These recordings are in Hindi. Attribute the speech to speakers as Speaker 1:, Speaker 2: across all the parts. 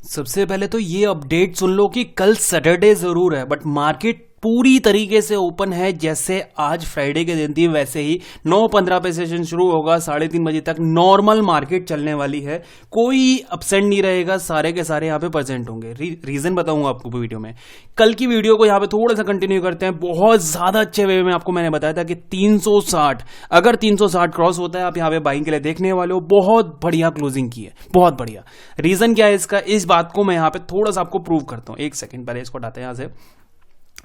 Speaker 1: सबसे पहले तो ये अपडेट सुन लो कि कल सैटरडे जरूर है बट मार्केट पूरी तरीके से ओपन है। जैसे आज फ्राइडे के दिन थी वैसे ही 9:15 पे सेशन शुरू होगा, 3:30 बजे तक नॉर्मल मार्केट चलने वाली है। कोई अपसेंट नहीं रहेगा, सारे के सारे यहाँ पे प्रेजेंट होंगे। रीजन बताऊंगा आपको वीडियो में। कल की वीडियो को यहाँ पे थोड़ा सा कंटिन्यू करते हैं। बहुत ज्यादा अच्छे वे में आपको मैंने बताया था कि 360 अगर 360 क्रॉस होता है आप यहाँ पे बाइंग के लिए देखने वाले हो। बहुत बढ़िया क्लोजिंग की है, बहुत बढ़िया। रीजन क्या है इसका, इस बात को मैं यहाँ पे थोड़ा सा आपको प्रूव करता हूँ। एक सेकंड पहले इसको हटाते हैं यहाँ से,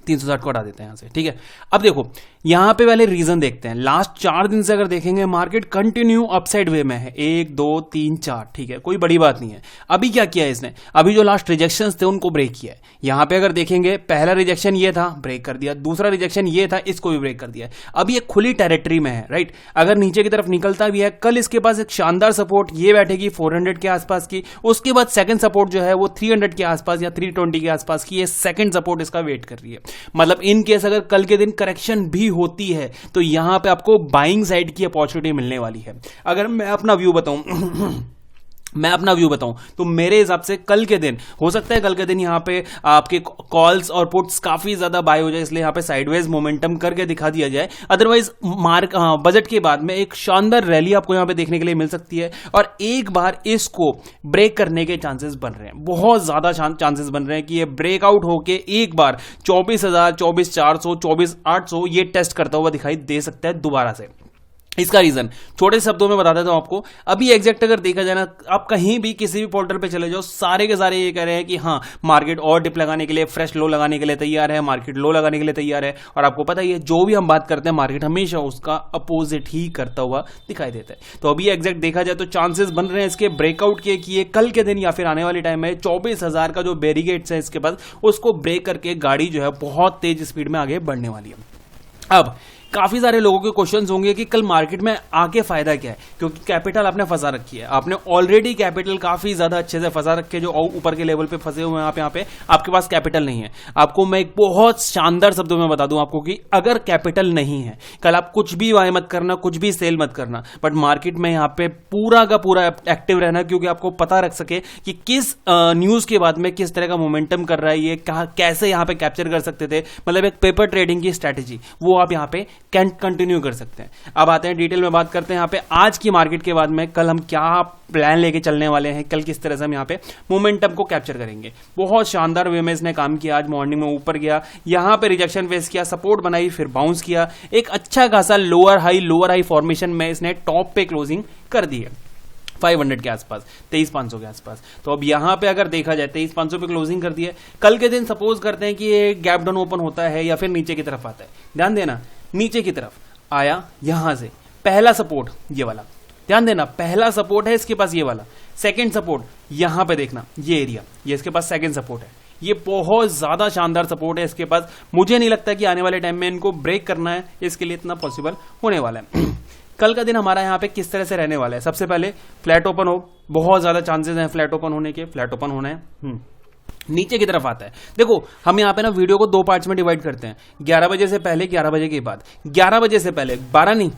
Speaker 1: 360 को हटा देते हैं यहां से, ठीक है। अब देखो यहां पे पहले रीजन देखते हैं। लास्ट 4 दिन से अगर देखेंगे मार्केट कंटिन्यू अपसाइड वे में है, 1 2 3 4, ठीक है, कोई बड़ी बात नहीं है। अभी क्या किया है इसने, अभी जो लास्ट रिजेक्शंस थे उनको ब्रेक किया है। यहां पे अगर देखेंगे पहला रिजेक्शन ये था, ब्रेक कर दिया। दूसरा रिजेक्शन ये था, इसको भी ब्रेक कर दिया। अभी ये खुली टेरिटरी में है, राइट। अगर नीचे की तरफ निकलता भी है, कल इसके पास एक शानदार सपोर्ट ये बैठेगी 400 के आसपास की। उसके बाद सेकंड सपोर्ट जो है वो 300 के आसपास या 320 के आसपास की, ये सेकंड सपोर्ट इसका वेट कर रही है। मतलब इन केस अगर कल के दिन करेक्शन भी होती है तो यहां पे आपको बाइंग साइड की अपॉर्चुनिटी मिलने वाली है। अगर मैं अपना व्यू बताऊं तो मेरे हिसाब से कल के दिन हो सकता है, कल के दिन यहां पे आपके कॉल्स और पुट्स काफी ज्यादा बाय हो जाए, इसलिए यहां पे साइडवेज मोमेंटम करके दिखा दिया जाए। अदरवाइज बजट के बाद में एक शानदार रैली आपको यहां पे देखने के लिए मिल सकती है और एक बार इसको ब्रेक करने के चांसेस बन रहे हैं, बहुत ज्यादा चांसेस बन रहे हैं कि ये ब्रेकआउट होके एक बार 24,000, 24,400, 24,800 ये टेस्ट करता हुआ दिखाई दे सकता है दोबारा से। इसका रीजन छोटे शब्दों में बता देता हूं आपको। अभी एग्जैक्ट अगर देखा जाए ना, आप कहीं भी किसी भी पोर्टल पे चले जाओ, सारे के सारे ये कह रहे हैं कि हाँ मार्केट और डिप लगाने के लिए, फ्रेश लो लगाने के लिए तैयार है, मार्केट लो लगाने के लिए तैयार है। और आपको पता ही है जो भी हम बात करते हैं मार्केट हमेशा उसका अपोजिट ही करता हुआ दिखाई देता है। तो अभी एग्जैक्ट देखा जाए तो चांसेस बन रहे हैं इसके ब्रेकआउट के कि ये कल के दिन या फिर आने वाले टाइम में 24,000 का जो बैरिकेड्स है इसके पास, उसको ब्रेक करके गाड़ी जो है बहुत तेज स्पीड में आगे बढ़ने वाली है। अब काफी सारे लोगों के क्वेश्चंस होंगे कि कल मार्केट में आके फायदा क्या है, क्योंकि कैपिटल आपने फंसा रखी है। आपने ऑलरेडी कैपिटल काफी ज्यादा अच्छे से फंसा रखे हैं, जो ऊपर के लेवल पे फंसे हुए हैं। आप यहाँ पे आपके पास कैपिटल नहीं है। आपको मैं एक बहुत शानदार शब्दों में बता दूं आपको कि अगर कैपिटल नहीं है, कल आप कुछ भी बाय मत करना, कुछ भी सेल मत करना, बट मार्केट में यहाँ पे पूरा का पूरा एक्टिव रहना, क्योंकि आपको पता रख सके कि किस न्यूज के बाद में किस तरह का मोमेंटम कर रहा है, ये कैसे यहाँ पे कैप्चर कर सकते थे। मतलब एक पेपर ट्रेडिंग की स्ट्रैटेजी वो आप यहाँ पे कंटिन्यू कर सकते हैं। अब आते हैं डिटेल में बात करते हैं यहाँ पे आज की मार्केट के बाद में कल हम क्या प्लान लेके चलने वाले हैं, कल किस तरह से हम यहाँ पे मोमेंटम को कैप्चर करेंगे। बहुत शानदार वे में इसने काम किया। आज मॉर्निंग में ऊपर गया, यहाँ पे रिजेक्शन फेस किया, सपोर्ट बनाई, फिर बाउंस किया, एक अच्छा खासा लोअर हाई फॉर्मेशन में इसने टॉप पे क्लोजिंग कर दी है 500 के आसपास, 23,500 के आसपास। तो अब यहां पे अगर देखा जाए 23,500 पे क्लोजिंग कर दी है। कल के दिन सपोज करते हैं कि ये गैप डाउन ओपन होता है या फिर नीचे की तरफ आता है। ध्यान देना, नीचे की तरफ आया, यहां से पहला सपोर्ट ये वाला, ध्यान देना पहला सपोर्ट है इसके पास ये वाला। सेकंड सपोर्ट यहां पे देखना, ये एरिया, ये इसके पास सेकंड सपोर्ट है। ये बहुत ज्यादा शानदार सपोर्ट है इसके पास। मुझे नहीं लगता कि आने वाले टाइम में इनको ब्रेक करना है, इसके लिए इतना पॉसिबल होने वाला है। कल का दिन हमारा यहाँ पे किस तरह से रहने वाला है, सबसे पहले फ्लैट ओपन हो, बहुत ज्यादा चांसेस हैं फ्लैट ओपन होने के। फ्लैट ओपन होना है, नीचे की तरफ आता है। देखो हम यहाँ पे ना वीडियो को 2 पार्ट्स में डिवाइड करते हैं, 11 बजे से पहले, 11 बजे के बाद। 11 बजे से पहले, 12 नहीं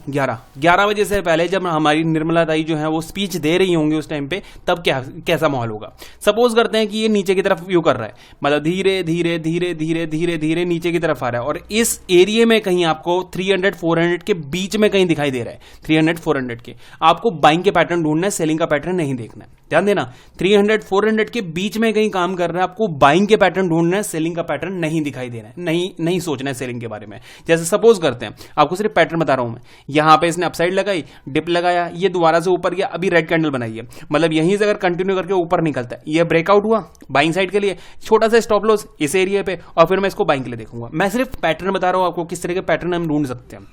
Speaker 1: 11 बजे से पहले जब हमारी निर्मला दाई जो है वो स्पीच दे रही होंगी उस टाइम पे, तब कैसा माहौल होगा। सपोज करते हैं कि ये नीचे की तरफ व्यू कर रहा है, मतलब धीरे धीरे धीरे धीरे धीरे धीरे नीचे की तरफ आ रहा है और इस एरिया में कहीं आपको 300-400 के बीच में कहीं दिखाई दे रहा है। 300-400 के आपको बाइंग के पैटर्न ढूंढना है, सेलिंग का पैटर्न नहीं देखना है। ध्यान देना, 300-400 के बीच में कहीं काम कर रहा है, आपको बाइंग के पैटर्न ढूंढना है, सेलिंग का पैटर्न नहीं दिखाई दे रहा है। नहीं सोचना है सेलिंग के बारे में। जैसे सपोज करते हैं, आपको सिर्फ पैटर्न बता रहा हूं मैं, यहां पे इसने अपसाइड लगाई, डिप लगाया, ये दोबारा से ऊपर गया, अभी रेड कैंडल बनाई है, मतलब यहीं से अगर कंटिन्यू करके ऊपर निकलता है, ये ब्रेकआउट हुआ बाइंग साइड के लिए, छोटा सा स्टॉप लॉस इस एरिया पे, और फिर मैं इसको बाइंग के लिए देखूंगा। मैं सिर्फ पैटर्न बता रहा हूं आपको, किस तरह के पैटर्न हम ढूंढ सकते हैं।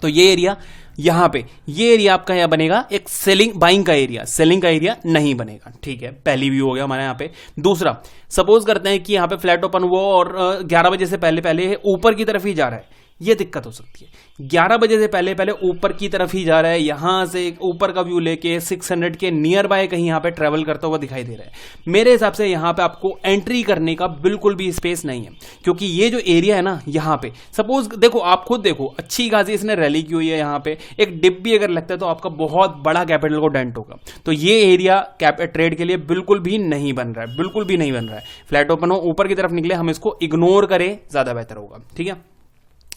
Speaker 1: तो ये एरिया, यहां पे ये एरिया आपका यहां बनेगा एक सेलिंग बाइंग का एरिया, सेलिंग का एरिया नहीं बनेगा, ठीक है। पहली व्यू हो गया हमारे यहां पे। दूसरा, सपोज करते हैं कि यहां पे फ्लैट ओपन हुआ और 11 बजे से पहले ऊपर की तरफ ही जा रहा है, ये दिक्कत हो सकती है। 11 बजे से पहले पहले ऊपर की तरफ ही जा रहा है, यहां से ऊपर का व्यू लेके 600 के नियर बाय कहीं यहां पे ट्रेवल करता हुआ दिखाई दे रहा है। मेरे हिसाब से यहां पे आपको एंट्री करने का बिल्कुल भी स्पेस नहीं है, क्योंकि ये जो एरिया है ना यहां पे सपोज देखो, आप खुद देखो अच्छी खासी इसने रैली की हुई है, यहां पे एक डिप भी अगर लगता है तो आपका बहुत बड़ा कैपिटल को डेंट होगा। तो ये एरिया ट्रेड के लिए बिल्कुल भी नहीं बन रहा है, बिल्कुल भी नहीं बन रहा है। फ्लैट ओपन हो, ऊपर की तरफ निकले, हम इसको इग्नोर करें, ज्यादा बेहतर होगा। ठीक है,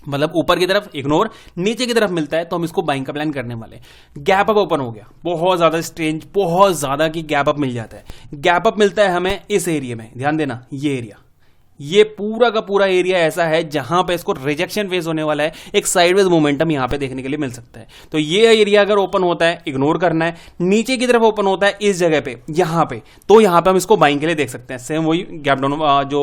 Speaker 1: मतलब ऊपर की तरफ इग्नोर, नीचे की तरफ मिलता है तो हम इसको बाइंग का प्लान करने वाले। गैप अप ओपन हो गया, बहुत ज्यादा स्ट्रेंज, बहुत ज्यादा की गैप अप मिल जाता है। गैप अप मिलता है हमें इस एरिया में, ध्यान देना, ये एरिया, ये पूरा का पूरा एरिया ऐसा है जहां पे इसको रिजेक्शन फेस होने वाला है। एक साइडवेज मोमेंटम यहां पे देखने के लिए मिल सकता है। तो ये एरिया अगर ओपन होता है इग्नोर करना है। नीचे की तरफ ओपन होता है इस जगह पे, यहां पे, तो यहां पे हम इसको बाइंग के लिए देख सकते हैं। सेम वही गैप डाउन जो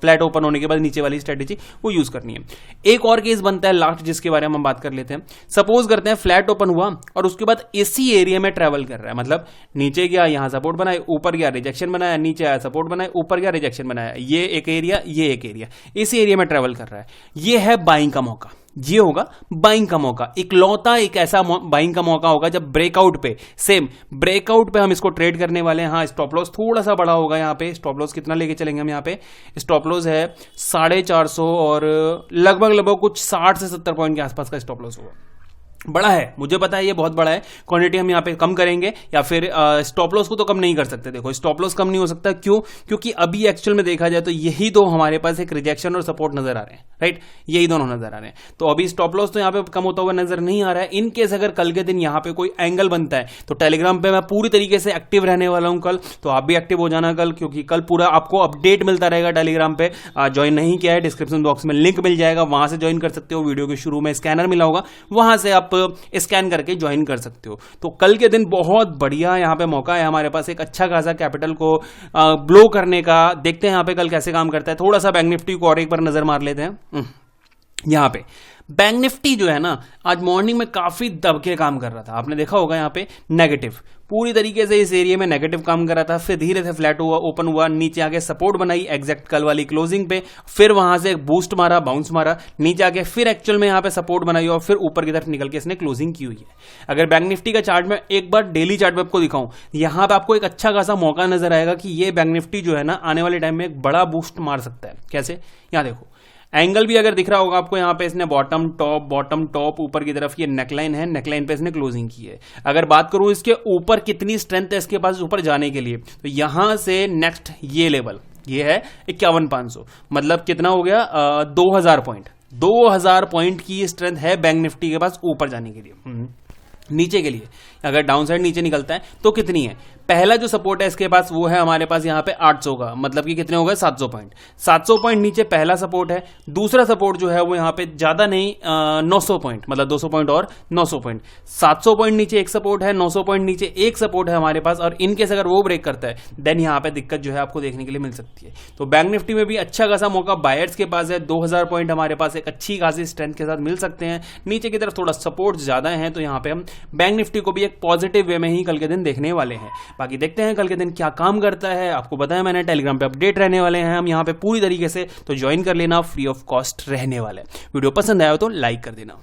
Speaker 1: फ्लैट ओपन होने के बाद नीचे वाली स्ट्रेटेजी वो यूज करनी है। एक और केस बनता है लास्ट, जिसके बारे में हम बात कर लेते हैं। सपोज करते हैं फ्लैट ओपन हुआ और उसके बाद इसी एरिया में ट्रेवल कर रहा है, मतलब नीचे गया, यहां सपोर्ट बनाया, ऊपर गया रिजेक्शन बनाया, नीचे आया सपोर्ट बनाया, ऊपर गया रिजेक्शन बनाया, ये एक एरिया, ये एक एरिया, इस एरिया में ट्रेवल कर रहा है। ये है बाइंग का मौका, ये होगा बाइंग का मौका। इकलौता एक ऐसा बाइंग का मौका होगा जब ब्रेकआउट पे, सेम ब्रेकआउट पे हम इसको ट्रेड करने वाले हैं। हाँ, स्टॉप लॉस थोड़ा सा बड़ा होगा यहाँ पे। स्टॉप लॉस कितना लेके चलेंगे हम यहाँ पे? स्टॉप लॉस है 450 और लगभग कुछ 60 से 70 पॉइंट के आसपास का स्टॉप लॉस होगा। बड़ा है, मुझे पता है ये बहुत बड़ा है। क्वांटिटी हम यहाँ पे कम करेंगे, या फिर स्टॉप लॉस को तो कम नहीं कर सकते। देखो, स्टॉप लॉस कम नहीं हो सकता, क्यों? क्योंकि अभी एक्चुअल में देखा जाए तो यही दो हमारे पास एक रिजेक्शन और सपोर्ट नजर आ रहे हैं, राइट? यही दोनों नजर आ रहे हैं। तो अभी स्टॉप लॉस तो यहाँ पे कम होता हुआ नजर नहीं आ रहा है। इन केस अगर कल के दिन यहाँ पे कोई एंगल बनता है तो टेलीग्राम पे मैं पूरी तरीके से एक्टिव रहने वाला हूँ कल, तो आप भी एक्टिव हो जाना कल, क्योंकि कल पूरा आपको अपडेट मिलता रहेगा टेलीग्राम पे। ज्वाइन नहीं किया है, डिस्क्रिप्शन बॉक्स में लिंक मिल जाएगा, वहां से ज्वाइन कर सकते हो। वीडियो के शुरू में स्कैनर मिला होगा, वहां से आप स्कैन करके ज्वाइन कर सकते हो। तो कल के दिन बहुत बढ़िया यहाँ पे मौका है हमारे पास एक अच्छा खासा कैपिटल को ब्लो करने का। देखते हैं यहाँ पे कल कैसे काम करता है। थोड़ा सा बैंक निफ्टी को और एक बार नजर मार लेते हैं। यहाँ पे बैंक निफ्टी जो है ना, आज मॉर्निंग में काफी दबके काम कर रहा था, आपने देखा होगा। यहाँ पे नेगेटिव, पूरी तरीके से इस एरिया में नेगेटिव काम कर रहा था। फिर धीरे से फ्लैट हुआ, ओपन हुआ, नीचे आके सपोर्ट बनाई एग्जैक्ट कल वाली क्लोजिंग पे, फिर वहां से एक बूस्ट मारा, बाउंस मारा, नीचे आके फिर एक्चुअल में यहाँ पे सपोर्ट बनाई और फिर ऊपर की तरफ निकल के इसने क्लोजिंग की हुई है। अगर बैंक निफ्टी का चार्ट में एक बार डेली चार्ट में आपको दिखाऊं, यहाँ पे आपको एक अच्छा खासा मौका नजर आएगा कि ये बैंक निफ्टी जो है ना आने वाले टाइम में एक बड़ा बूस्ट मार सकता है। कैसे? यहाँ देखो, एंगल भी अगर दिख रहा होगा आपको, यहाँ पे इसने बॉटम टॉप ऊपर की तरफ ये नेकलाइन है, नेकलाइन पे इसने क्लोजिंग की है। अगर बात करूं इसके ऊपर कितनी स्ट्रेंथ है इसके पास ऊपर जाने के लिए, तो यहां से नेक्स्ट ये लेवल ये है 51,500, मतलब कितना हो गया 2000 पॉइंट। 2000 पॉइंट की स्ट्रेंथ है बैंक निफ्टी के पास ऊपर जाने के लिए। नीचे के लिए अगर डाउन साइड नीचे निकलता है तो कितनी है? पहला जो सपोर्ट है इसके पास वो है हमारे पास यहाँ पे 800 का, मतलब कि कितने हो गए 700 पॉइंट। 700 पॉइंट नीचे पहला सपोर्ट है। दूसरा सपोर्ट जो है वो यहाँ पे ज्यादा नहीं 900 पॉइंट, मतलब 200 पॉइंट और 900 पॉइंट। 700 पॉइंट नीचे एक सपोर्ट है, 900 पॉइंट नीचे एक सपोर्ट है हमारे पास। और इनकेस अगर वो ब्रेक करता है देन यहाँ पे दिक्कत जो है आपको देखने के लिए मिल सकती है। तो बैंक निफ्टी में भी अच्छा खासा मौका बायर्स के पास है। 2000 पॉइंट हमारे पास एक अच्छी खासी स्ट्रेंथ के साथ मिल सकते हैं। नीचे की तरफ थोड़ा सपोर्ट ज्यादा है, तो यहाँ पे हम बैंक निफ्टी को भी एक पॉजिटिव वे में ही कल के दिन देखने वाले हैं। बाकी देखते हैं कल के दिन क्या काम करता है। आपको बताया मैंने, टेलीग्राम पे अपडेट रहने वाले हैं हम यहाँ पे पूरी तरीके से, तो ज्वाइन कर लेना, फ्री ऑफ कॉस्ट रहने वाले। वीडियो पसंद आया हो तो लाइक कर देना।